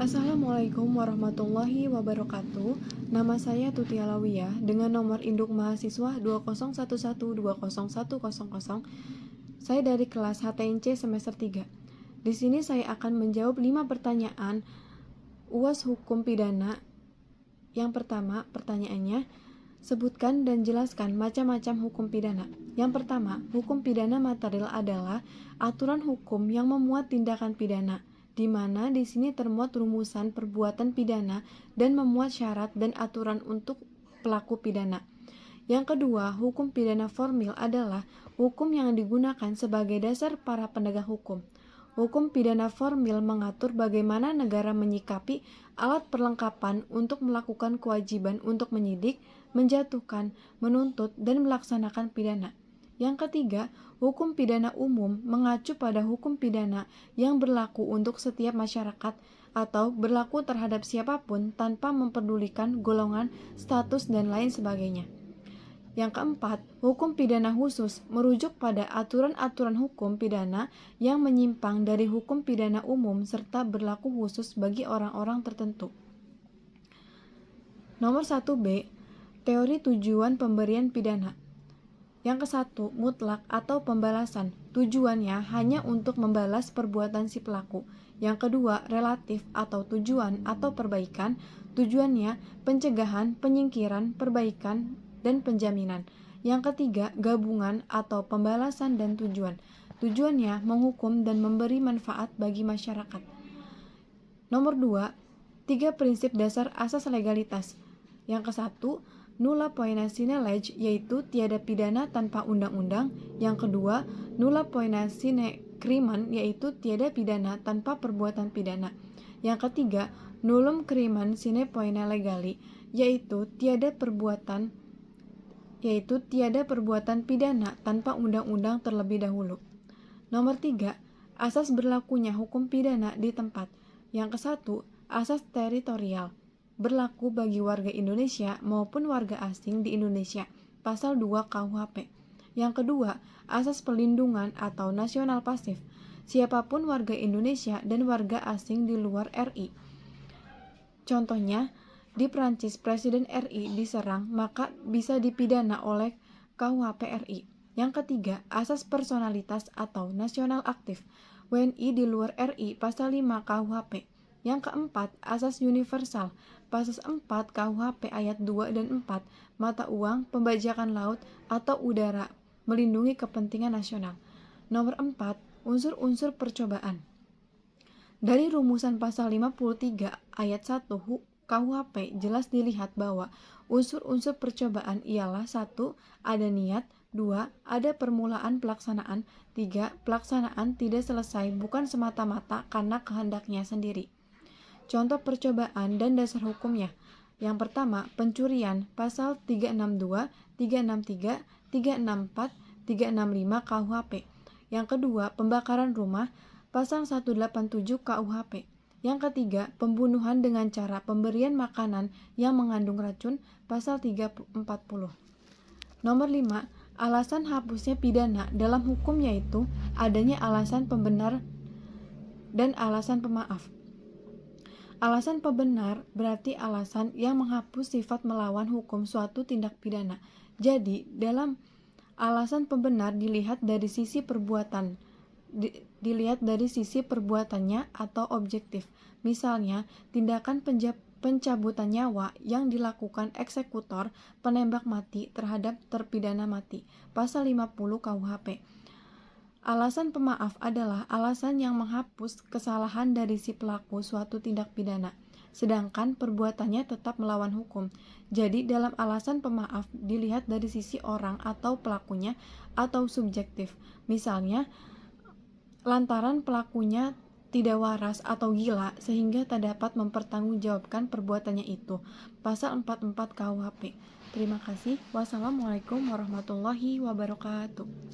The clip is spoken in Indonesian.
Assalamualaikum warahmatullahi wabarakatuh. Nama saya Tuti Alawiyah dengan nomor induk mahasiswa 2011201000. Saya dari kelas HTNC semester 3. Di sini saya akan menjawab 5 pertanyaan UAS Hukum Pidana. Yang pertama, pertanyaannya, sebutkan dan jelaskan macam-macam hukum pidana. Yang pertama, hukum pidana material adalah aturan hukum yang memuat tindakan pidana, di mana di sini termuat rumusan perbuatan pidana dan memuat syarat dan aturan untuk pelaku pidana. Yang kedua, hukum pidana formil adalah hukum yang digunakan sebagai dasar para penegak hukum. Hukum pidana formil mengatur bagaimana negara menyikapi alat perlengkapan untuk melakukan kewajiban untuk menyidik, menjatuhkan, menuntut, dan melaksanakan pidana. Yang ketiga, hukum pidana umum mengacu pada hukum pidana yang berlaku untuk setiap masyarakat atau berlaku terhadap siapapun tanpa memperdulikan golongan, status, dan lain sebagainya. Yang keempat, hukum pidana khusus merujuk pada aturan-aturan hukum pidana yang menyimpang dari hukum pidana umum serta berlaku khusus bagi orang-orang tertentu. Nomor 1B, teori tujuan pemberian pidana. Yang ke-1, mutlak atau pembalasan. Tujuannya hanya untuk membalas perbuatan si pelaku. Yang kedua, relatif atau tujuan atau perbaikan. Tujuannya pencegahan, penyingkiran, perbaikan, dan penjaminan. Yang ketiga, gabungan atau pembalasan dan tujuan. Tujuannya menghukum dan memberi manfaat bagi masyarakat. Nomor 2, 3 prinsip dasar asas legalitas. Yang ke-1, nulla poena sine lege, yaitu tiada pidana tanpa undang-undang. Yang kedua, nulla poena sine crimen, yaitu tiada pidana tanpa perbuatan pidana. Yang ketiga, nullum crimen sine poena legali, yaitu tiada perbuatan pidana tanpa undang-undang terlebih dahulu. Nomor 3, asas berlakunya hukum pidana di tempat. Yang ke-1, asas teritorial, berlaku bagi warga Indonesia maupun warga asing di Indonesia, pasal 2 KUHP. Yang kedua, asas perlindungan atau nasional pasif, siapapun warga Indonesia dan warga asing di luar RI. Contohnya, di Prancis Presiden RI diserang, maka bisa dipidana oleh KUHP RI. Yang ketiga, asas personalitas atau nasional aktif, WNI di luar RI, pasal 5 KUHP. Yang keempat, asas universal, pasal 4 KUHP ayat 2 dan 4, mata uang, pembajakan laut atau udara, melindungi kepentingan nasional. Nomor 4, unsur-unsur percobaan. Dari rumusan pasal 53 ayat 1 KUHP jelas dilihat bahwa unsur-unsur percobaan ialah 1. Ada niat, 2. Ada permulaan pelaksanaan, 3. Pelaksanaan tidak selesai bukan semata-mata karena kehendaknya sendiri. Contoh percobaan dan dasar hukumnya. Yang pertama, pencurian, pasal 362, 363, 364, 365 KUHP. Yang kedua, pembakaran rumah, pasal 187 KUHP. Yang ketiga, pembunuhan dengan cara pemberian makanan yang mengandung racun, pasal 340. Nomor 5, alasan hapusnya pidana dalam hukum yaitu adanya alasan pembenar dan alasan pemaaf. Alasan pembenar berarti alasan yang menghapus sifat melawan hukum suatu tindak pidana. Jadi, dalam alasan pembenar dilihat dari sisi perbuatannya atau objektif. Misalnya, tindakan pencabutan nyawa yang dilakukan eksekutor penembak mati terhadap terpidana mati, pasal 50 KUHP. Alasan pemaaf adalah alasan yang menghapus kesalahan dari si pelaku suatu tindak pidana, sedangkan perbuatannya tetap melawan hukum. Jadi dalam alasan pemaaf dilihat dari sisi orang atau pelakunya atau subjektif. Misalnya, lantaran pelakunya tidak waras atau gila sehingga tak dapat mempertanggungjawabkan perbuatannya itu, pasal 44 KUHP. Terima kasih. Wassalamualaikum warahmatullahi wabarakatuh.